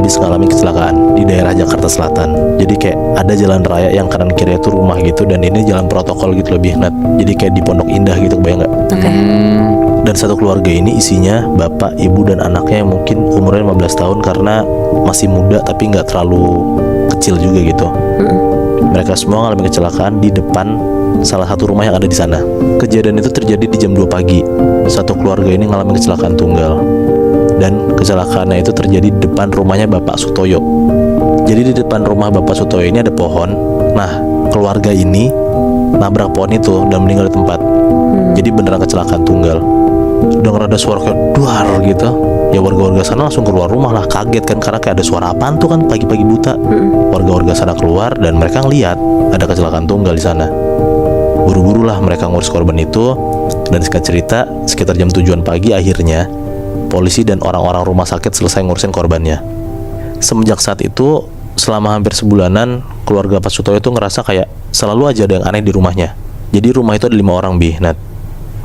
habis ngalamin kecelakaan di daerah Jakarta Selatan. Jadi kayak ada jalan raya yang kanan kiri itu rumah gitu, dan ini jalan protokol gitu lebih Nat. Jadi kayak di Pondok Indah gitu, bayang nggak? Dan satu keluarga ini isinya bapak, ibu, dan anaknya yang mungkin umurnya 15 tahun karena masih muda tapi nggak terlalu kecil juga gitu. Mereka semua ngalamin kecelakaan di depan salah satu rumah yang ada di sana. Kejadian itu terjadi di jam 2 pagi. Satu keluarga ini ngalamin kecelakaan tunggal. Dan kecelakaannya itu terjadi di depan rumahnya Bapak Sutoyo. Jadi di depan rumah Bapak Sutoyo ini ada pohon. Nah, keluarga ini nabrak pohon itu dan meninggal di tempat. Jadi beneran kecelakaan tunggal. Dengar ada suara kayak duar gitu, ya warga-warga sana langsung keluar rumah lah, kaget kan karena kayak ada suara apaan tuh kan pagi-pagi buta. Warga-warga sana keluar dan mereka ngeliat ada kecelakaan tunggal di sana. Buru-buru lah mereka ngurus korban itu, dan singkat cerita sekitar jam 7-an pagi akhirnya polisi dan orang-orang rumah sakit selesai ngurusin korbannya. Semenjak saat itu selama hampir sebulanan keluarga Pak Sutoyo itu ngerasa kayak selalu aja ada yang aneh di rumahnya. Jadi rumah itu ada 5 orang Nat.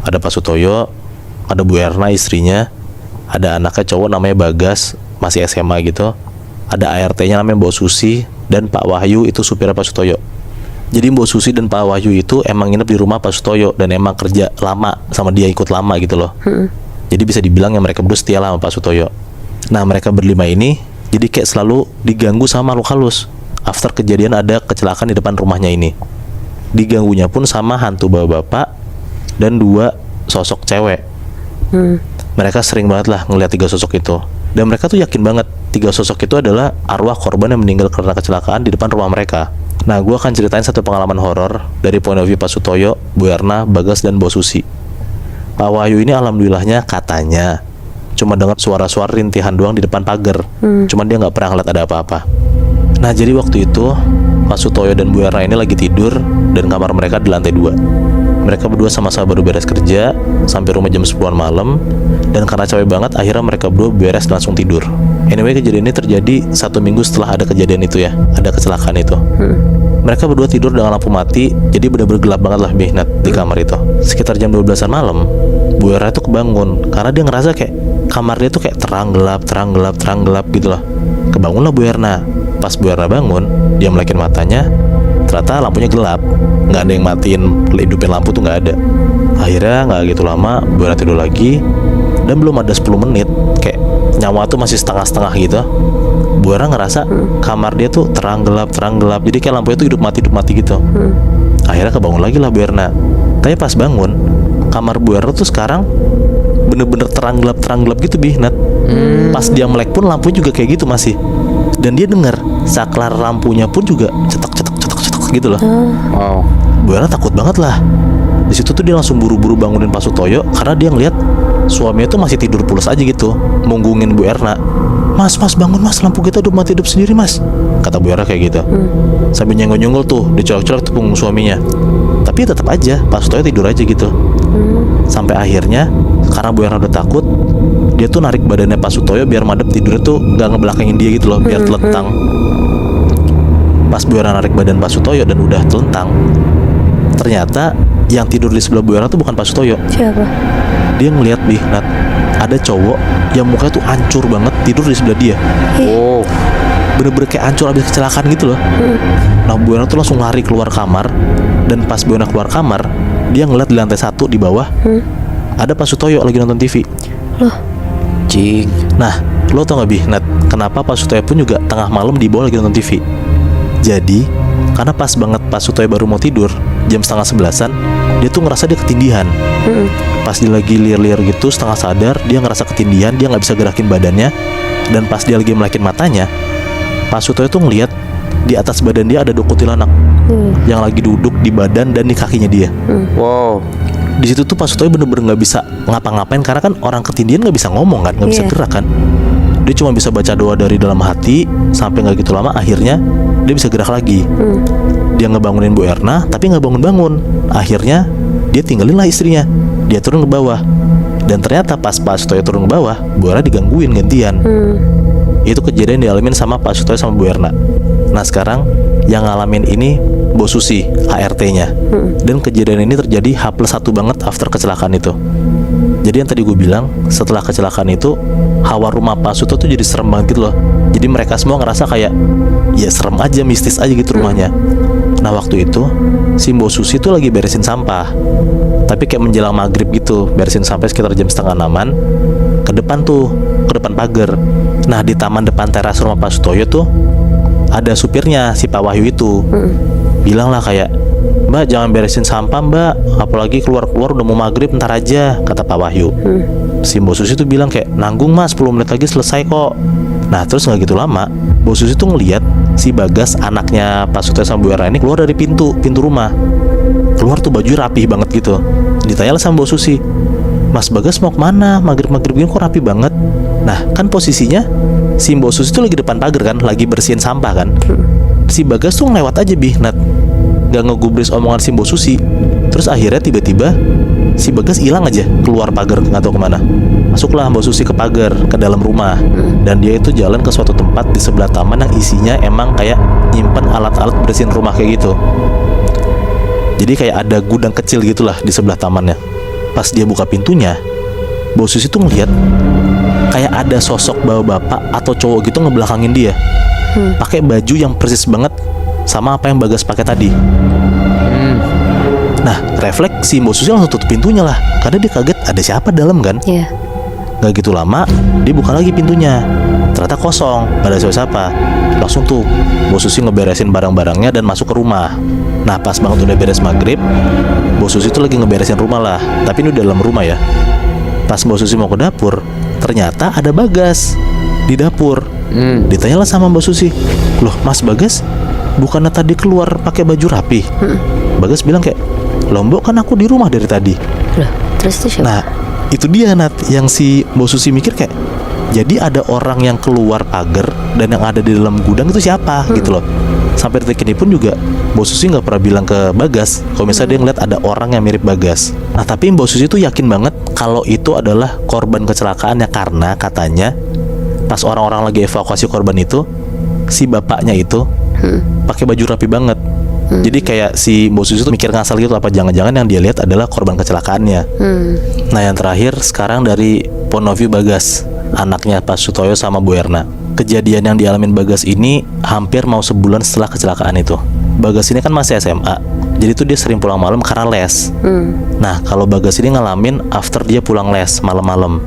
Ada Pak Sutoyo, ada Bu Erna istrinya, ada anaknya cowok namanya Bagas, masih SMA gitu, ada ART-nya namanya Mbak Susi, dan Pak Wahyu itu supirnya Pak Sutoyo. Jadi Mbak Susi dan Pak Wahyu itu emang nginep di rumah Pak Sutoyo dan emang kerja lama sama dia, ikut lama gitu loh. Jadi bisa dibilang yang mereka berdua setia lah sama Pak Sutoyo. Nah, mereka berlima ini jadi kayak selalu diganggu sama makhluk halus. After kejadian ada kecelakaan di depan rumahnya ini, diganggunya pun sama hantu bapak-bapak dan 2 sosok cewek. Mereka sering banget lah ngeliat 3 sosok itu, dan mereka tuh yakin banget 3 sosok itu adalah arwah korban yang meninggal karena kecelakaan di depan rumah mereka. Nah, gue akan ceritain satu pengalaman horor dari point of view Pak Sutoyo, Bu Erna, Bagas, dan Bu Susi. Pak Wahyu ini alhamdulillahnya katanya cuma dengar suara-suara rintihan doang di depan pagar, cuman dia nggak pernah ngeliat ada apa-apa. Nah, jadi waktu itu Pak Sutoyo dan Bu Erna ini lagi tidur dan kamar mereka di lantai 2. Mereka berdua sama-sama baru beres kerja sampai rumah jam 10-an malam, dan karena capek banget akhirnya mereka berdua beres langsung tidur. Anyway, kejadian ini terjadi 1 minggu setelah ada kejadian itu ya, ada kecelakaan itu. Mereka berdua tidur dengan lampu mati, jadi benar-benar gelap banget lah Nat di kamar itu. Sekitar jam 12-an malam, Bu Era itu kebangun karena dia ngerasa kayak kamar dia tuh kayak terang gelap gitu loh. Kebangunlah Bu Erna. Pas Bu Erna bangun, dia melekin matanya, ternyata lampunya gelap, nggak ada yang matiin hidupin lampu tuh, nggak ada. Akhirnya nggak gitu lama Bu Erna tidur lagi, dan belum ada 10 menit kayak nyawa tuh masih setengah-setengah gitu. Bu Erna ngerasa kamar dia tuh terang gelap, jadi kayak lampunya tuh hidup mati gitu. Akhirnya kebangun lagi lah Bu Erna. Tapi pas bangun, kamar Bu Erna tuh sekarang bener-bener terang gelap gitu Nat. Pas dia melek pun lampunya juga kayak gitu masih. Dan dia dengar saklar lampunya pun juga cetok gitu loh. Wow. Bu Erna takut banget lah. Di situ tuh dia langsung buru-buru bangunin Pak Sutoyo karena dia ngeliat suaminya tuh masih tidur pulas aja gitu, munggungin Bu Erna. Mas bangun mas, lampu kita udah mati hidup sendiri mas, kata Bu Erna kayak gitu. Sambil nyenggol-nyenggol tuh, dicolok-colok tuh punggung suaminya. Tapi tetap aja Pak Sutoyo tidur aja gitu. Sampai akhirnya karena Bu Erna udah takut, dia tuh narik badannya Pak Sutoyo biar madep tidurnya tuh gak ngebelakangin dia gitu loh, biar telentang. Pas Bu Erna narik badan Pak Sutoyo dan udah telentang, ternyata yang tidur di sebelah Bu Erna tuh bukan Pak Sutoyo. Siapa? Dia ngeliat Nat, ada cowok yang mukanya tuh hancur banget tidur di sebelah dia. Oh. Bener-bener kayak hancur abis kecelakaan gitu loh. Nah, Bu Erna tuh langsung lari keluar kamar, dan pas Bu Erna keluar kamar, dia ngeliat di lantai 1 di bawah ada Pak Sutoyo lagi nonton TV. Loh, Cing. Nah, lo tau gak Nat, kenapa Pak Sutoyo pun juga tengah malam di bawah lagi nonton TV? Jadi karena pas banget Pak Sutoyo baru mau tidur jam 10:30-an, dia tuh ngerasa dia ketindihan. Pas dia lagi liar-liar gitu setengah sadar, dia ngerasa ketindihan, dia nggak bisa gerakin badannya. Dan pas dia lagi melekin matanya, Pak Sutoyo tuh ngeliat di atas badan dia ada kuntilanak yang lagi duduk di badan dan di kakinya dia. Wow. Di situ tuh Pak Sutoyo bener-bener nggak bisa ngapa-ngapain karena kan orang ketindihan nggak bisa ngomong kan, nggak bisa gerak kan. Dia cuma bisa baca doa dari dalam hati. Sampai nggak gitu lama akhirnya dia bisa gerak lagi. Dia ngebangunin Bu Erna tapi nggak bangun-bangun. Akhirnya dia tinggalin lah istrinya, dia turun ke bawah. Dan ternyata pas Pak Sutoyo turun ke bawah, Bu Erna digangguin gantian. Itu kejadian dialamin sama Pak Sutoyo sama Bu Erna. Nah sekarang yang ngalamin ini Bu Susi, ART-nya. Dan kejadian ini terjadi H+1 banget after kecelakaan itu. Jadi yang tadi gue bilang, setelah kecelakaan itu hawa rumah Pak Sutoyo tuh jadi serem banget gitu loh. Jadi mereka semua ngerasa kayak ya serem aja, mistis aja gitu rumahnya. Nah waktu itu si Mbok Susi tuh lagi beresin sampah, tapi kayak menjelang maghrib gitu, beresin sampai sekitar jam 5:30-an. Ke depan tuh, ke depan pagar. Nah di taman depan teras rumah Pak Sutoyo tuh ada supirnya si Pak Wahyu itu. Bilang lah kayak, "Mbak jangan beresin sampah mbak, apalagi keluar-keluar udah mau maghrib, ntar aja," kata Pak Wahyu. Si Mbok Susi tuh bilang kayak, "Nanggung mas, 10 menit lagi selesai kok." Nah terus gak gitu lama, Mbok Susi tuh ngeliat si Bagas, anaknya Pak Sutoyo sama Bu Erna ini, keluar dari pintu rumah. Keluar tuh baju rapih banget gitu. Ditanya lah sama Mbok Susi, "Mas Bagas mau kemana? Maghrib-maghrib gini kok rapi banget?" Nah kan posisinya si Mbok Susi tuh lagi depan pagar kan, lagi bersihin sampah kan. Si Bagas tuh ngelewat aja Nat, gak ngegubris omongan si Mbok Susi. Terus akhirnya tiba-tiba si Bagas hilang aja, keluar pagar nggak tahu kemana. Masuklah Mbok Susi ke pagar, ke dalam rumah. Dan dia itu jalan ke suatu tempat di sebelah taman yang isinya emang kayak nyimpen alat-alat bersihin rumah kayak gitu. Jadi kayak ada gudang kecil gitulah di sebelah tamannya. Pas dia buka pintunya, Mbok Susi tuh ngeliat kayak ada sosok bapak atau cowok gitu ngebelakangin dia, pakai baju yang persis banget sama apa yang Bagas pakai tadi. Nah refleks si Mbok Susi langsung tutup pintunya lah, karena dia kaget ada siapa dalam kan. Gak gitu lama dia buka lagi pintunya, ternyata kosong, gak ada siapa-siapa. Langsung tuh Mbok Susi ngeberesin barang-barangnya dan masuk ke rumah. Nah pas banget udah beres maghrib, Mbok Susi tuh lagi ngeberesin rumah lah, tapi ini udah dalam rumah ya. Pas Mbok Susi mau ke dapur, ternyata ada Bagas di dapur. Ditanyalah sama Mbok Susi, "Loh Mas Bagas, bukannya tadi keluar pakai baju rapi?" Bagas bilang kayak, "Loh Mbok, kan aku di rumah dari tadi." Loh, terus itu siapa? Nah itu dia Nat, yang si Mbok Susi mikir kayak, jadi ada orang yang keluar pagar dan yang ada di dalam gudang itu siapa gitu loh. Sampai detik ini pun juga Mbok Susi nggak pernah bilang ke Bagas kalau misalnya dia ngeliat ada orang yang mirip Bagas. Nah tapi Mbok Susi tuh yakin banget kalau itu adalah korban kecelakaannya, karena katanya pas orang-orang lagi evakuasi korban itu, si bapaknya itu pakai baju rapi banget. Jadi kayak si Mbok Susi tuh mikir ngasal gitu, apa jangan-jangan yang dia lihat adalah korban kecelakaannya. Nah yang terakhir sekarang dari point of view Bagas, anaknya Pak Sutoyo sama Bu Erna. Kejadian yang dialamin Bagas ini hampir mau sebulan setelah kecelakaan itu. Bagas ini kan masih SMA, jadi tuh dia sering pulang malam karena les. Nah kalau Bagas ini ngalamin after dia pulang les malam-malam.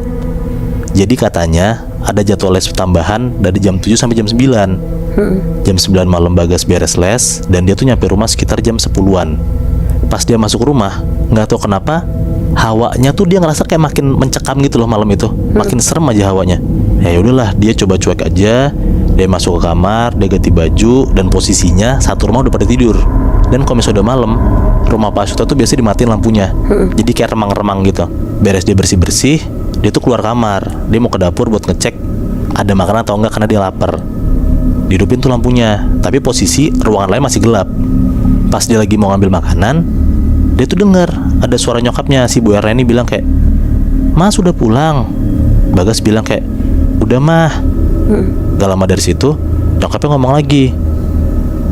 Jadi katanya ada jadwal les tambahan dari jam 7 sampai jam 9. Jam 9 malam Bagas beres les, dan dia tuh nyampe rumah sekitar jam 10-an. Pas dia masuk rumah, nggak tahu kenapa hawanya tuh dia ngerasa kayak makin mencekam gitu loh malam itu, makin serem aja hawanya. Ya udahlah, dia coba cuek aja. Dia masuk ke kamar, dia ganti baju, dan posisinya satu rumah udah pada tidur. Dan kalau misalnya udah malam, rumah Pak Sutoyo tuh biasa dimatiin lampunya, jadi kayak remang-remang gitu. Beres dia bersih-bersih, dia tuh keluar kamar, dia mau ke dapur buat ngecek ada makanan atau enggak karena dia lapar. Dihidupin tuh lampunya, tapi posisi ruangan lain masih gelap. Pas dia lagi mau ngambil makanan, dia tuh dengar ada suara nyokapnya si Bu Erna ini bilang kayak, "Mas udah pulang?" Bagas bilang kayak, "Udah mah." Gak lama dari situ nyokapnya ngomong lagi,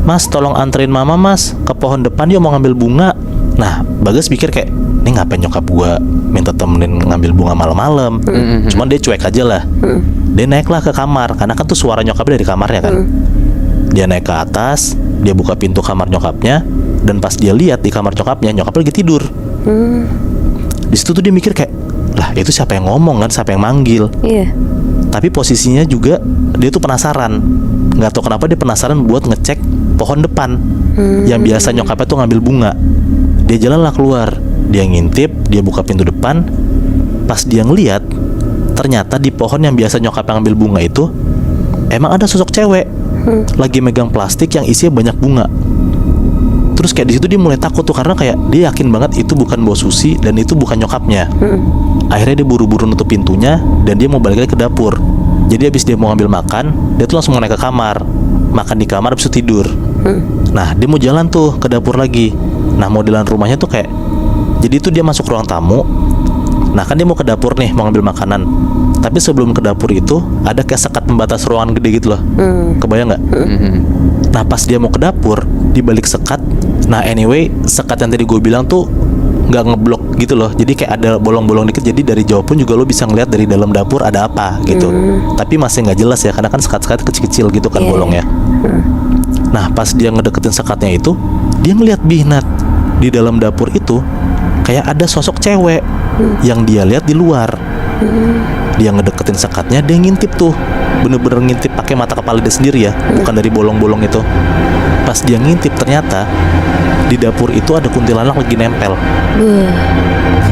"Mas tolong anterin mama mas ke pohon depan, dia mau ngambil bunga." Nah Bagas pikir kayak, ini ngapain nyokap gua minta temenin ngambil bunga malam-malam. Cuman dia cuek aja lah. Dia naiklah ke kamar, karena kan tuh suara nyokapnya dari kamarnya kan. Dia naik ke atas, dia buka pintu kamar nyokapnya, dan pas dia lihat di kamar nyokapnya lagi tidur. Di situ tuh dia mikir kayak, lah itu siapa yang ngomong kan, siapa yang manggil. Tapi posisinya juga dia tuh penasaran. Nggak tahu kenapa dia penasaran buat ngecek pohon depan yang biasa nyokapnya tuh ngambil bunga. Dia jalanlah keluar, dia ngintip, dia buka pintu depan. Pas dia ngeliat, ternyata di pohon yang biasa nyokapnya ngambil bunga itu emang ada sosok cewek lagi megang plastik yang isinya banyak bunga. Terus kayak di situ dia mulai takut tuh, karena kayak dia yakin banget itu bukan Mbok Susi dan itu bukan nyokapnya. Akhirnya dia buru-buru nutup pintunya dan dia mau balik lagi ke dapur. Jadi habis dia mau ngambil makan, dia tuh langsung naik ke kamar, makan di kamar habis itu tidur. Nah dia mau jalan tuh ke dapur lagi. Nah modelan rumahnya tuh kayak, jadi itu dia masuk ruang tamu. Nah kan dia mau ke dapur nih, mau ngambil makanan. Tapi sebelum ke dapur itu ada kayak sekat pembatas ruangan gede gitu loh. Kebayang nggak? Nah pas dia mau ke dapur, di balik sekat, nah anyway sekat yang tadi gue bilang tuh nggak ngeblok gitu loh. Jadi kayak ada bolong-bolong dikit. Jadi dari jauh pun juga lo bisa ngeliat dari dalam dapur ada apa gitu. Tapi masih nggak jelas ya, karena kan sekat-sekat kecil-kecil gitu kan bolongnya. Nah pas dia ngedeketin sekatnya itu, dia ngeliat Nat, di dalam dapur itu kayak ada sosok cewek yang dia lihat di luar. Dia ngedeketin sekatnya, dia ngintip tuh, bener-bener ngintip pakai mata kepala dia sendiri ya, bukan dari bolong-bolong itu. Pas dia ngintip ternyata di dapur itu ada kuntilanak lagi nempel.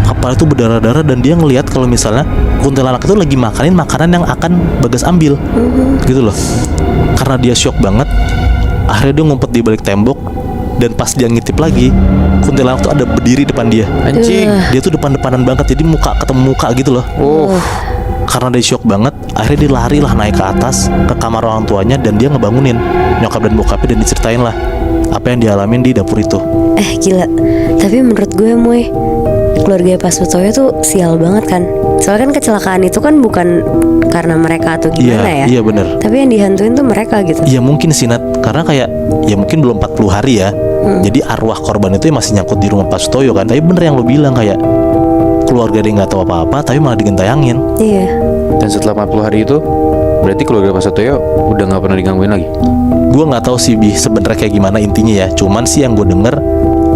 Kepala itu berdarah-darah dan dia ngelihat kalau misalnya kuntilanak itu lagi makanin makanan yang akan Bagas ambil, gitu loh. Karena dia shock banget, akhirnya dia ngumpet di balik tembok. Dan pas dia ngintip lagi, kuntilanak tuh ada berdiri depan dia. Anjing. Dia tuh depan-depanan banget, jadi muka ketemu muka gitu loh. Karena dia shock banget, akhirnya dia lari lah naik ke atas ke kamar orang tuanya dan dia ngebangunin nyokap dan bokapnya dan diceritain lah apa yang dialamin di dapur itu. Gila. Tapi menurut gue Moy, keluarga Pak Sutoyo tuh sial banget kan. Soalnya kan kecelakaan itu kan bukan karena mereka atau gimana ya. Iya bener. Tapi yang dihantuin tuh mereka gitu. Iya mungkin sih Nat, karena kayak ya mungkin belum 40 hari ya. Jadi arwah korban itu masih nyangkut di rumah Pak Sutoyo kan. Tapi bener yang lo bilang, kayak keluarga dia nggak tahu apa-apa tapi malah digentayangin. Iya. Dan setelah 40 hari itu berarti keluarga Pak Sutoyo udah nggak pernah digangguin lagi. Gue nggak tahu sih sebenarnya kayak gimana intinya ya. Cuman sih yang gue denger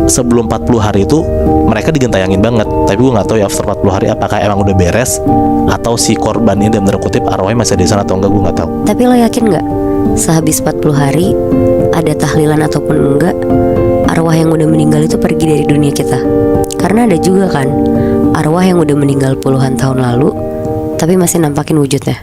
sebelum 40 hari itu mereka digentayangin banget. Tapi gue nggak tahu ya after 40 hari apakah emang udah beres atau si korban ini dalam tanda kutip arwahnya masih ada di sana atau enggak, gue nggak tahu. Tapi lo yakin nggak sehabis 40 hari ada tahlilan ataupun enggak, arwah yang udah meninggal itu pergi dari dunia kita? Karena ada juga kan arwah yang udah meninggal puluhan tahun lalu tapi masih nampakin wujudnya.